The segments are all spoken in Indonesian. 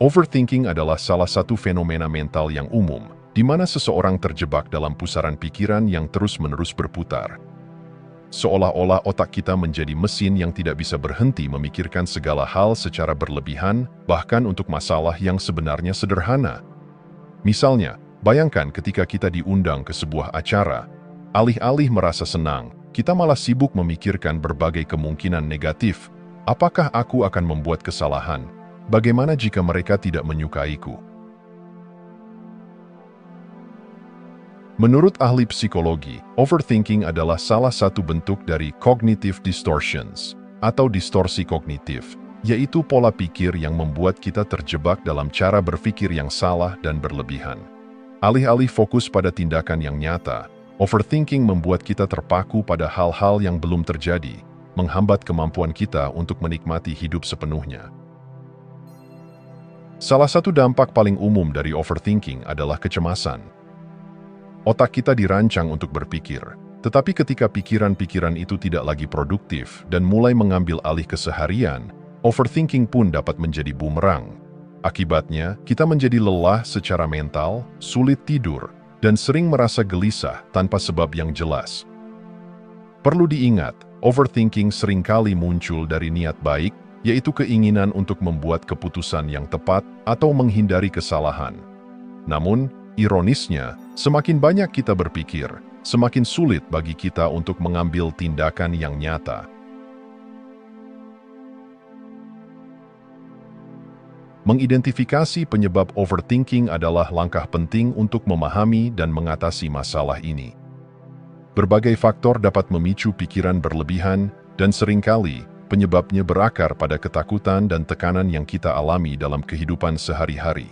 Overthinking adalah salah satu fenomena mental yang umum, di mana seseorang terjebak dalam pusaran pikiran yang terus-menerus berputar. Seolah-olah otak kita menjadi mesin yang tidak bisa berhenti memikirkan segala hal secara berlebihan, bahkan untuk masalah yang sebenarnya sederhana. Misalnya, bayangkan ketika kita diundang ke sebuah acara, alih-alih merasa senang, kita malah sibuk memikirkan berbagai kemungkinan negatif. Apakah aku akan membuat kesalahan? Bagaimana jika mereka tidak menyukaiku? Menurut ahli psikologi, overthinking adalah salah satu bentuk dari cognitive distortions, atau distorsi kognitif, yaitu pola pikir yang membuat kita terjebak dalam cara berpikir yang salah dan berlebihan. Alih-alih fokus pada tindakan yang nyata, overthinking membuat kita terpaku pada hal-hal yang belum terjadi, menghambat kemampuan kita untuk menikmati hidup sepenuhnya. Salah satu dampak paling umum dari overthinking adalah kecemasan. Otak kita dirancang untuk berpikir, tetapi ketika pikiran-pikiran itu tidak lagi produktif dan mulai mengambil alih keseharian, overthinking pun dapat menjadi bumerang. Akibatnya, kita menjadi lelah secara mental, sulit tidur, dan sering merasa gelisah tanpa sebab yang jelas. Perlu diingat, overthinking seringkali muncul dari niat baik, yaitu keinginan untuk membuat keputusan yang tepat atau menghindari kesalahan. Namun, ironisnya, semakin banyak kita berpikir, semakin sulit bagi kita untuk mengambil tindakan yang nyata. Mengidentifikasi penyebab overthinking adalah langkah penting untuk memahami dan mengatasi masalah ini. Berbagai faktor dapat memicu pikiran berlebihan, dan seringkali penyebabnya berakar pada ketakutan dan tekanan yang kita alami dalam kehidupan sehari-hari.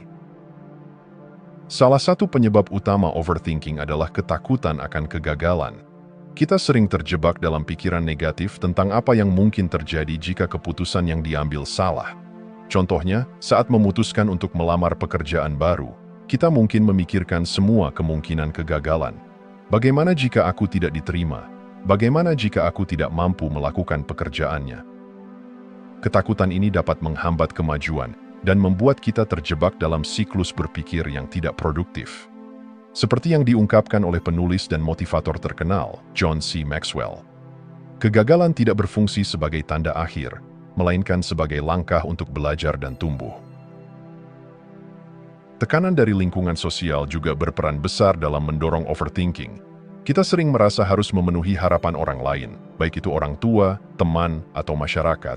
Salah satu penyebab utama overthinking adalah ketakutan akan kegagalan. Kita sering terjebak dalam pikiran negatif tentang apa yang mungkin terjadi jika keputusan yang diambil salah. Contohnya, saat memutuskan untuk melamar pekerjaan baru, kita mungkin memikirkan semua kemungkinan kegagalan. Bagaimana jika aku tidak diterima? Bagaimana jika aku tidak mampu melakukan pekerjaannya? Ketakutan ini dapat menghambat kemajuan dan membuat kita terjebak dalam siklus berpikir yang tidak produktif. Seperti yang diungkapkan oleh penulis dan motivator terkenal, John C. Maxwell. Kegagalan tidak berfungsi sebagai tanda akhir, melainkan sebagai langkah untuk belajar dan tumbuh. Tekanan dari lingkungan sosial juga berperan besar dalam mendorong overthinking. Kita sering merasa harus memenuhi harapan orang lain, baik itu orang tua, teman, atau masyarakat.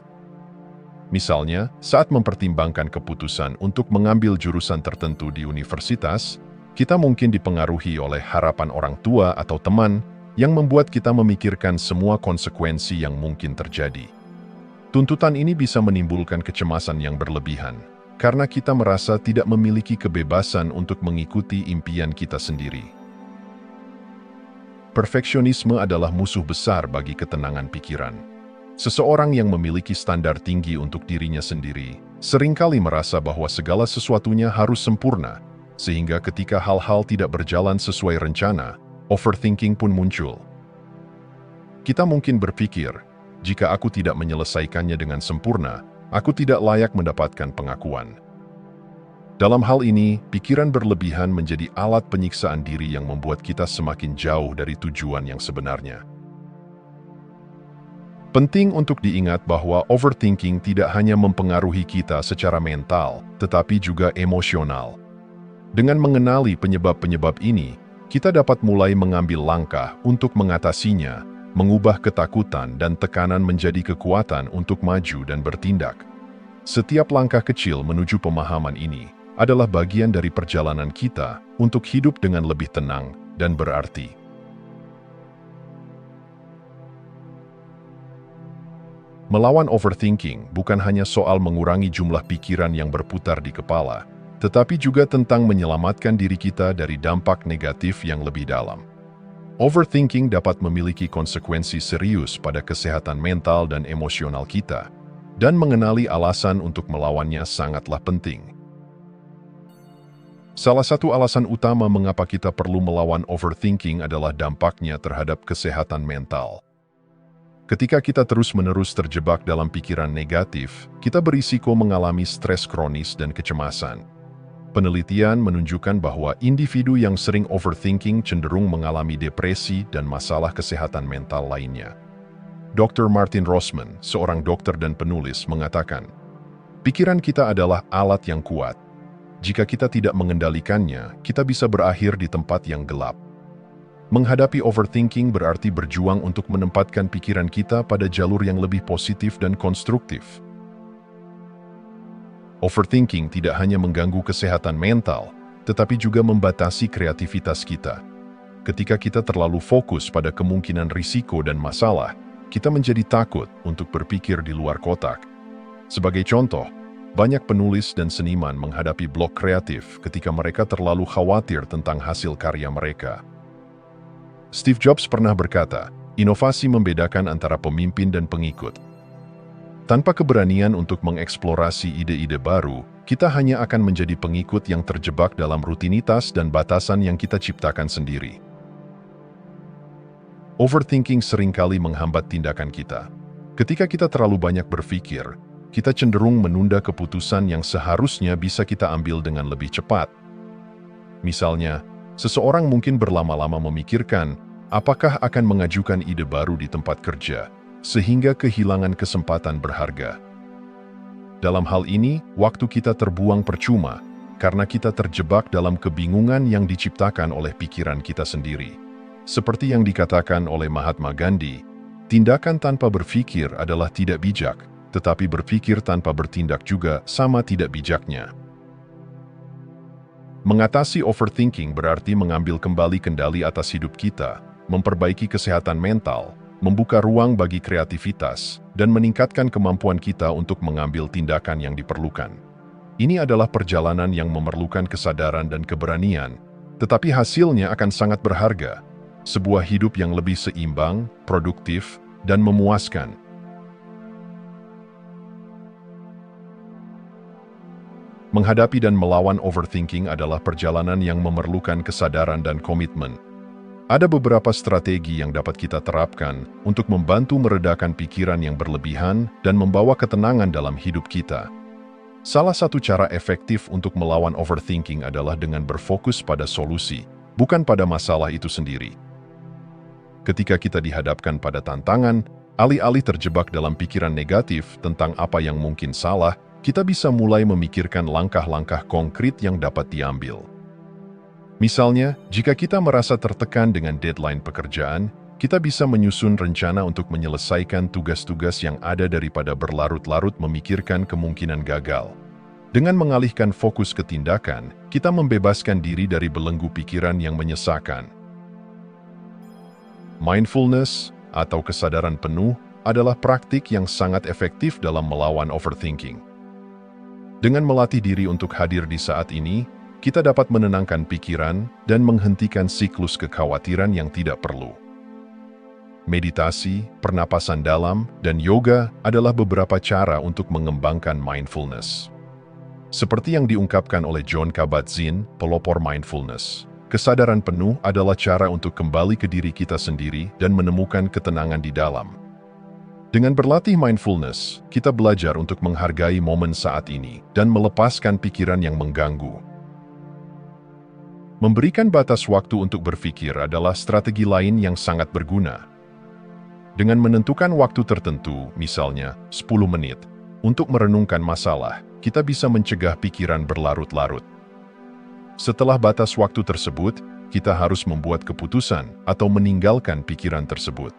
Misalnya, saat mempertimbangkan keputusan untuk mengambil jurusan tertentu di universitas, kita mungkin dipengaruhi oleh harapan orang tua atau teman yang membuat kita memikirkan semua konsekuensi yang mungkin terjadi. Tuntutan ini bisa menimbulkan kecemasan yang berlebihan, karena kita merasa tidak memiliki kebebasan untuk mengikuti impian kita sendiri. Perfeksionisme adalah musuh besar bagi ketenangan pikiran. Seseorang yang memiliki standar tinggi untuk dirinya sendiri, seringkali merasa bahwa segala sesuatunya harus sempurna, sehingga ketika hal-hal tidak berjalan sesuai rencana, overthinking pun muncul. Kita mungkin berpikir, jika aku tidak menyelesaikannya dengan sempurna, aku tidak layak mendapatkan pengakuan. Dalam hal ini, pikiran berlebihan menjadi alat penyiksaan diri yang membuat kita semakin jauh dari tujuan yang sebenarnya. Penting untuk diingat bahwa overthinking tidak hanya mempengaruhi kita secara mental, tetapi juga emosional. Dengan mengenali penyebab-penyebab ini, kita dapat mulai mengambil langkah untuk mengatasinya, mengubah ketakutan dan tekanan menjadi kekuatan untuk maju dan bertindak. Setiap langkah kecil menuju pemahaman ini adalah bagian dari perjalanan kita untuk hidup dengan lebih tenang dan berarti. Melawan overthinking bukan hanya soal mengurangi jumlah pikiran yang berputar di kepala, tetapi juga tentang menyelamatkan diri kita dari dampak negatif yang lebih dalam. Overthinking dapat memiliki konsekuensi serius pada kesehatan mental dan emosional kita, dan mengenali alasan untuk melawannya sangatlah penting. Salah satu alasan utama mengapa kita perlu melawan overthinking adalah dampaknya terhadap kesehatan mental. Ketika kita terus-menerus terjebak dalam pikiran negatif, kita berisiko mengalami stres kronis dan kecemasan. Penelitian menunjukkan bahwa individu yang sering overthinking cenderung mengalami depresi dan masalah kesehatan mental lainnya. Dr. Martin Rossman, seorang dokter dan penulis, mengatakan, pikiran kita adalah alat yang kuat. Jika kita tidak mengendalikannya, kita bisa berakhir di tempat yang gelap. Menghadapi overthinking berarti berjuang untuk menempatkan pikiran kita pada jalur yang lebih positif dan konstruktif. Overthinking tidak hanya mengganggu kesehatan mental, tetapi juga membatasi kreativitas kita. Ketika kita terlalu fokus pada kemungkinan risiko dan masalah, kita menjadi takut untuk berpikir di luar kotak. Sebagai contoh, banyak penulis dan seniman menghadapi blok kreatif ketika mereka terlalu khawatir tentang hasil karya mereka. Steve Jobs pernah berkata, inovasi membedakan antara pemimpin dan pengikut. Tanpa keberanian untuk mengeksplorasi ide-ide baru, kita hanya akan menjadi pengikut yang terjebak dalam rutinitas dan batasan yang kita ciptakan sendiri. Overthinking seringkali menghambat tindakan kita. Ketika kita terlalu banyak berpikir, kita cenderung menunda keputusan yang seharusnya bisa kita ambil dengan lebih cepat. Misalnya, seseorang mungkin berlama-lama memikirkan apakah akan mengajukan ide baru di tempat kerja, sehingga kehilangan kesempatan berharga. Dalam hal ini, waktu kita terbuang percuma, karena kita terjebak dalam kebingungan yang diciptakan oleh pikiran kita sendiri. Seperti yang dikatakan oleh Mahatma Gandhi, tindakan tanpa berpikir adalah tidak bijak, tetapi berpikir tanpa bertindak juga sama tidak bijaknya. Mengatasi overthinking berarti mengambil kembali kendali atas hidup kita, memperbaiki kesehatan mental, membuka ruang bagi kreativitas, dan meningkatkan kemampuan kita untuk mengambil tindakan yang diperlukan. Ini adalah perjalanan yang memerlukan kesadaran dan keberanian, tetapi hasilnya akan sangat berharga. Sebuah hidup yang lebih seimbang, produktif, dan memuaskan. Menghadapi dan melawan overthinking adalah perjalanan yang memerlukan kesadaran dan komitmen. Ada beberapa strategi yang dapat kita terapkan untuk membantu meredakan pikiran yang berlebihan dan membawa ketenangan dalam hidup kita. Salah satu cara efektif untuk melawan overthinking adalah dengan berfokus pada solusi, bukan pada masalah itu sendiri. Ketika kita dihadapkan pada tantangan, alih-alih terjebak dalam pikiran negatif tentang apa yang mungkin salah, kita bisa mulai memikirkan langkah-langkah konkret yang dapat diambil. Misalnya, jika kita merasa tertekan dengan deadline pekerjaan, kita bisa menyusun rencana untuk menyelesaikan tugas-tugas yang ada daripada berlarut-larut memikirkan kemungkinan gagal. Dengan mengalihkan fokus ke tindakan, kita membebaskan diri dari belenggu pikiran yang menyesakan. Mindfulness, atau kesadaran penuh, adalah praktik yang sangat efektif dalam melawan overthinking. Dengan melatih diri untuk hadir di saat ini, kita dapat menenangkan pikiran dan menghentikan siklus kekhawatiran yang tidak perlu. Meditasi, pernapasan dalam, dan yoga adalah beberapa cara untuk mengembangkan mindfulness. Seperti yang diungkapkan oleh Jon Kabat-Zinn, pelopor mindfulness, kesadaran penuh adalah cara untuk kembali ke diri kita sendiri dan menemukan ketenangan di dalam. Dengan berlatih mindfulness, kita belajar untuk menghargai momen saat ini dan melepaskan pikiran yang mengganggu. Memberikan batas waktu untuk berpikir adalah strategi lain yang sangat berguna. Dengan menentukan waktu tertentu, misalnya 10 menit, untuk merenungkan masalah, kita bisa mencegah pikiran berlarut-larut. Setelah batas waktu tersebut, kita harus membuat keputusan atau meninggalkan pikiran tersebut.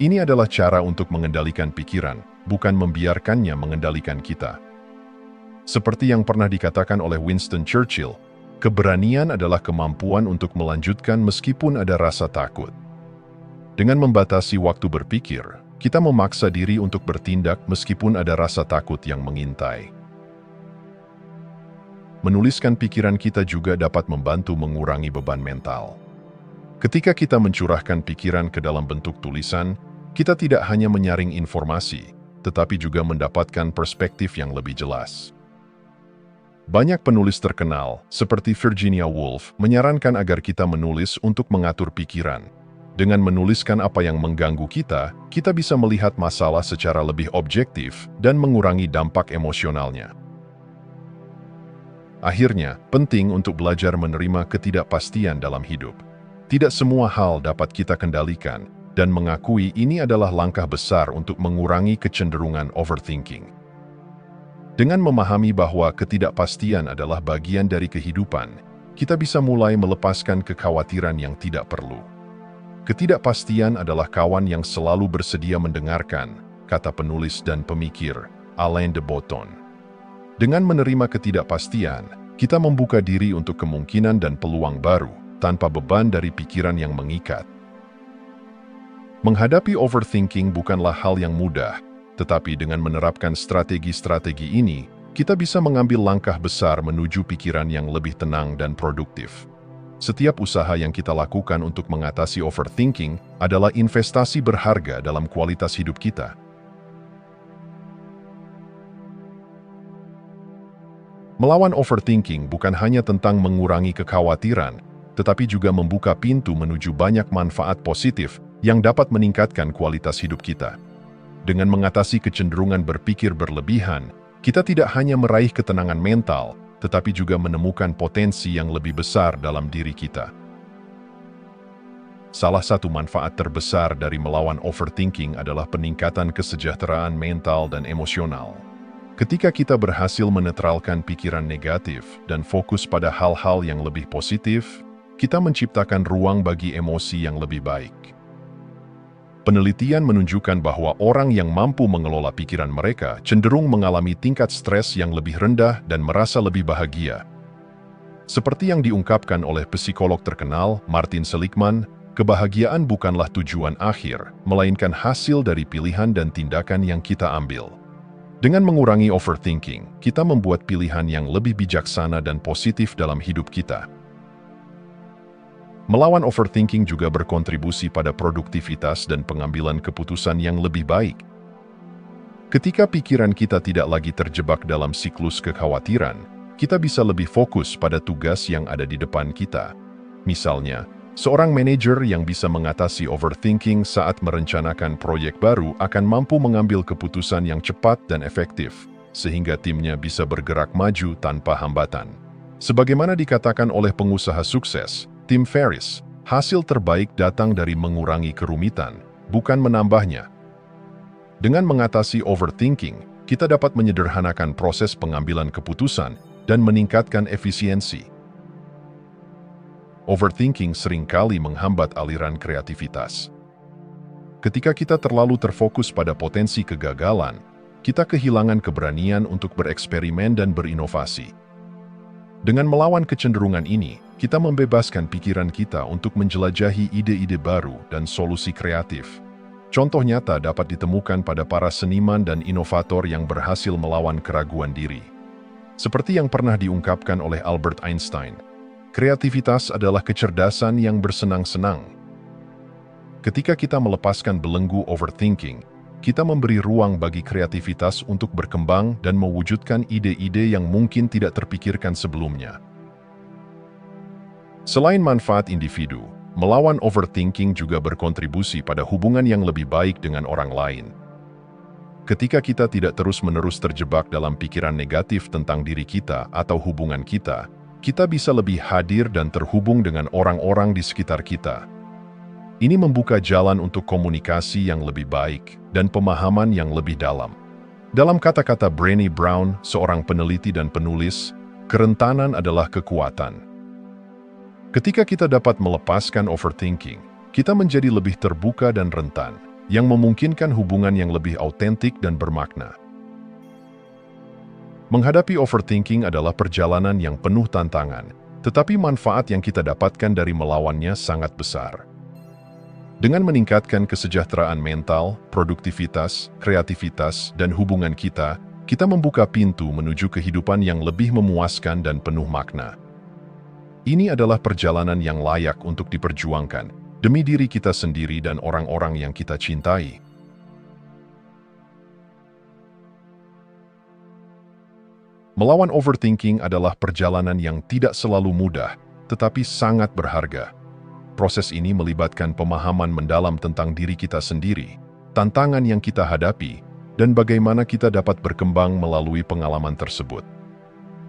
Ini adalah cara untuk mengendalikan pikiran, bukan membiarkannya mengendalikan kita. Seperti yang pernah dikatakan oleh Winston Churchill, keberanian adalah kemampuan untuk melanjutkan meskipun ada rasa takut. Dengan membatasi waktu berpikir, kita memaksa diri untuk bertindak meskipun ada rasa takut yang mengintai. Menuliskan pikiran kita juga dapat membantu mengurangi beban mental. Ketika kita mencurahkan pikiran ke dalam bentuk tulisan, kita tidak hanya menyaring informasi, tetapi juga mendapatkan perspektif yang lebih jelas. Banyak penulis terkenal, seperti Virginia Woolf, menyarankan agar kita menulis untuk mengatur pikiran. Dengan menuliskan apa yang mengganggu kita, kita bisa melihat masalah secara lebih objektif dan mengurangi dampak emosionalnya. Akhirnya, penting untuk belajar menerima ketidakpastian dalam hidup. Tidak semua hal dapat kita kendalikan, dan mengakui ini adalah langkah besar untuk mengurangi kecenderungan overthinking. Dengan memahami bahwa ketidakpastian adalah bagian dari kehidupan, kita bisa mulai melepaskan kekhawatiran yang tidak perlu. Ketidakpastian adalah kawan yang selalu bersedia mendengarkan, kata penulis dan pemikir Alain de Botton. Dengan menerima ketidakpastian, kita membuka diri untuk kemungkinan dan peluang baru, tanpa beban dari pikiran yang mengikat. Menghadapi overthinking bukanlah hal yang mudah, tetapi dengan menerapkan strategi-strategi ini, kita bisa mengambil langkah besar menuju pikiran yang lebih tenang dan produktif. Setiap usaha yang kita lakukan untuk mengatasi overthinking adalah investasi berharga dalam kualitas hidup kita. Melawan overthinking bukan hanya tentang mengurangi kekhawatiran, tetapi juga membuka pintu menuju banyak manfaat positif yang dapat meningkatkan kualitas hidup kita. Dengan mengatasi kecenderungan berpikir berlebihan, kita tidak hanya meraih ketenangan mental, tetapi juga menemukan potensi yang lebih besar dalam diri kita. Salah satu manfaat terbesar dari melawan overthinking adalah peningkatan kesejahteraan mental dan emosional. Ketika kita berhasil menetralkan pikiran negatif dan fokus pada hal-hal yang lebih positif, kita menciptakan ruang bagi emosi yang lebih baik. Penelitian menunjukkan bahwa orang yang mampu mengelola pikiran mereka cenderung mengalami tingkat stres yang lebih rendah dan merasa lebih bahagia. Seperti yang diungkapkan oleh psikolog terkenal Martin Seligman, kebahagiaan bukanlah tujuan akhir, melainkan hasil dari pilihan dan tindakan yang kita ambil. Dengan mengurangi overthinking, kita membuat pilihan yang lebih bijaksana dan positif dalam hidup kita. Melawan overthinking juga berkontribusi pada produktivitas dan pengambilan keputusan yang lebih baik. Ketika pikiran kita tidak lagi terjebak dalam siklus kekhawatiran, kita bisa lebih fokus pada tugas yang ada di depan kita. Misalnya, seorang manajer yang bisa mengatasi overthinking saat merencanakan proyek baru akan mampu mengambil keputusan yang cepat dan efektif, sehingga timnya bisa bergerak maju tanpa hambatan. Sebagaimana dikatakan oleh pengusaha sukses, Tim Ferriss, hasil terbaik datang dari mengurangi kerumitan, bukan menambahnya. Dengan mengatasi overthinking, kita dapat menyederhanakan proses pengambilan keputusan dan meningkatkan efisiensi. Overthinking seringkali menghambat aliran kreativitas. Ketika kita terlalu terfokus pada potensi kegagalan, kita kehilangan keberanian untuk bereksperimen dan berinovasi. Dengan melawan kecenderungan ini, kita membebaskan pikiran kita untuk menjelajahi ide-ide baru dan solusi kreatif. Contoh nyata dapat ditemukan pada para seniman dan inovator yang berhasil melawan keraguan diri. Seperti yang pernah diungkapkan oleh Albert Einstein, kreativitas adalah kecerdasan yang bersenang-senang. Ketika kita melepaskan belenggu overthinking, kita memberi ruang bagi kreativitas untuk berkembang dan mewujudkan ide-ide yang mungkin tidak terpikirkan sebelumnya. Selain manfaat individu, melawan overthinking juga berkontribusi pada hubungan yang lebih baik dengan orang lain. Ketika kita tidak terus-menerus terjebak dalam pikiran negatif tentang diri kita atau hubungan kita, kita bisa lebih hadir dan terhubung dengan orang-orang di sekitar kita. Ini membuka jalan untuk komunikasi yang lebih baik dan pemahaman yang lebih dalam. Dalam kata-kata Brené Brown, seorang peneliti dan penulis, kerentanan adalah kekuatan. Ketika kita dapat melepaskan overthinking, kita menjadi lebih terbuka dan rentan, yang memungkinkan hubungan yang lebih autentik dan bermakna. Menghadapi overthinking adalah perjalanan yang penuh tantangan, tetapi manfaat yang kita dapatkan dari melawannya sangat besar. Dengan meningkatkan kesejahteraan mental, produktivitas, kreativitas, dan hubungan kita membuka pintu menuju kehidupan yang lebih memuaskan dan penuh makna. Ini adalah perjalanan yang layak untuk diperjuangkan demi diri kita sendiri dan orang-orang yang kita cintai. Melawan overthinking adalah perjalanan yang tidak selalu mudah, tetapi sangat berharga. Proses ini melibatkan pemahaman mendalam tentang diri kita sendiri, tantangan yang kita hadapi, dan bagaimana kita dapat berkembang melalui pengalaman tersebut.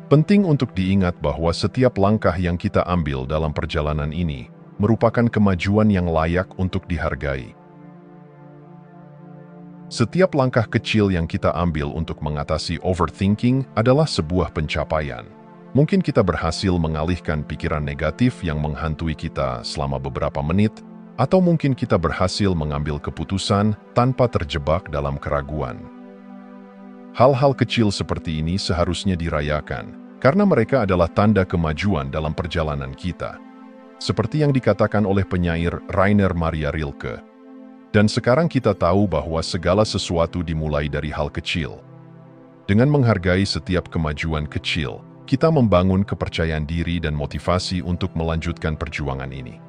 Penting untuk diingat bahwa setiap langkah yang kita ambil dalam perjalanan ini merupakan kemajuan yang layak untuk dihargai. Setiap langkah kecil yang kita ambil untuk mengatasi overthinking adalah sebuah pencapaian. Mungkin kita berhasil mengalihkan pikiran negatif yang menghantui kita selama beberapa menit, atau mungkin kita berhasil mengambil keputusan tanpa terjebak dalam keraguan. Hal-hal kecil seperti ini seharusnya dirayakan, karena mereka adalah tanda kemajuan dalam perjalanan kita. Seperti yang dikatakan oleh penyair Rainer Maria Rilke. Dan sekarang kita tahu bahwa segala sesuatu dimulai dari hal kecil. Dengan menghargai setiap kemajuan kecil, kita membangun kepercayaan diri dan motivasi untuk melanjutkan perjuangan ini.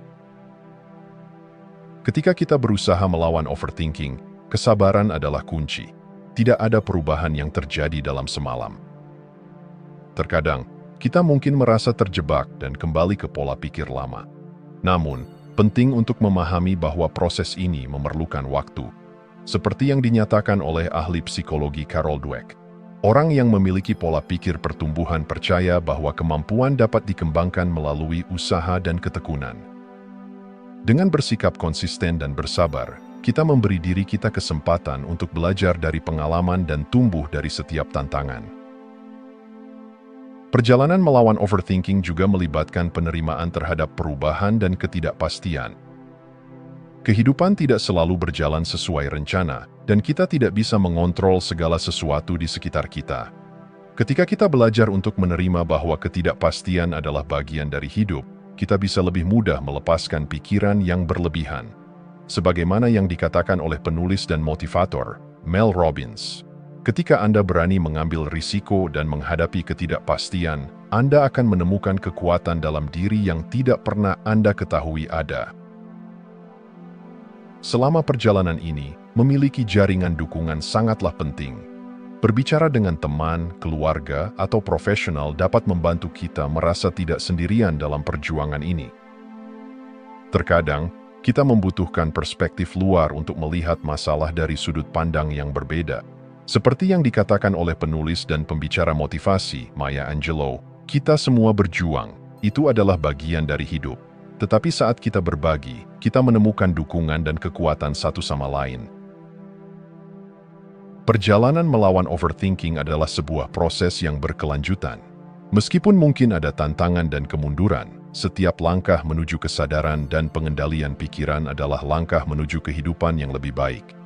Ketika kita berusaha melawan overthinking, kesabaran adalah kunci. Tidak ada perubahan yang terjadi dalam semalam. Terkadang, kita mungkin merasa terjebak dan kembali ke pola pikir lama. Namun, penting untuk memahami bahwa proses ini memerlukan waktu. Seperti yang dinyatakan oleh ahli psikologi Carol Dweck. Orang yang memiliki pola pikir pertumbuhan percaya bahwa kemampuan dapat dikembangkan melalui usaha dan ketekunan. Dengan bersikap konsisten dan bersabar, kita memberi diri kita kesempatan untuk belajar dari pengalaman dan tumbuh dari setiap tantangan. Perjalanan melawan overthinking juga melibatkan penerimaan terhadap perubahan dan ketidakpastian. Kehidupan tidak selalu berjalan sesuai rencana, dan kita tidak bisa mengontrol segala sesuatu di sekitar kita. Ketika kita belajar untuk menerima bahwa ketidakpastian adalah bagian dari hidup, kita bisa lebih mudah melepaskan pikiran yang berlebihan. Sebagaimana yang dikatakan oleh penulis dan motivator, Mel Robbins. Ketika Anda berani mengambil risiko dan menghadapi ketidakpastian, Anda akan menemukan kekuatan dalam diri yang tidak pernah Anda ketahui ada. Selama perjalanan ini, memiliki jaringan dukungan sangatlah penting. Berbicara dengan teman, keluarga, atau profesional dapat membantu kita merasa tidak sendirian dalam perjuangan ini. Terkadang, kita membutuhkan perspektif luar untuk melihat masalah dari sudut pandang yang berbeda. Seperti yang dikatakan oleh penulis dan pembicara motivasi, Maya Angelou, kita semua berjuang, itu adalah bagian dari hidup. Tetapi saat kita berbagi, kita menemukan dukungan dan kekuatan satu sama lain. Perjalanan melawan overthinking adalah sebuah proses yang berkelanjutan. Meskipun mungkin ada tantangan dan kemunduran, setiap langkah menuju kesadaran dan pengendalian pikiran adalah langkah menuju kehidupan yang lebih baik.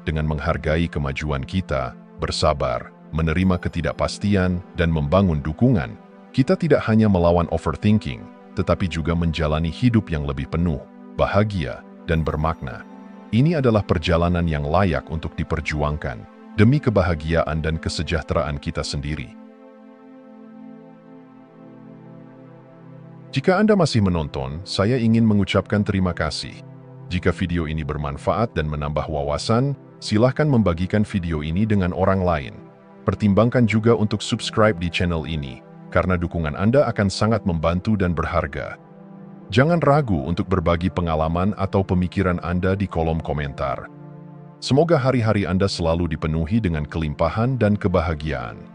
Dengan menghargai kemajuan kita, bersabar, menerima ketidakpastian, dan membangun dukungan, kita tidak hanya melawan overthinking, tetapi juga menjalani hidup yang lebih penuh, bahagia, dan bermakna. Ini adalah perjalanan yang layak untuk diperjuangkan, demi kebahagiaan dan kesejahteraan kita sendiri. Jika Anda masih menonton, saya ingin mengucapkan terima kasih. Jika video ini bermanfaat dan menambah wawasan, silahkan membagikan video ini dengan orang lain. Pertimbangkan juga untuk subscribe di channel ini, karena dukungan Anda akan sangat membantu dan berharga. Jangan ragu untuk berbagi pengalaman atau pemikiran Anda di kolom komentar. Semoga hari-hari Anda selalu dipenuhi dengan kelimpahan dan kebahagiaan.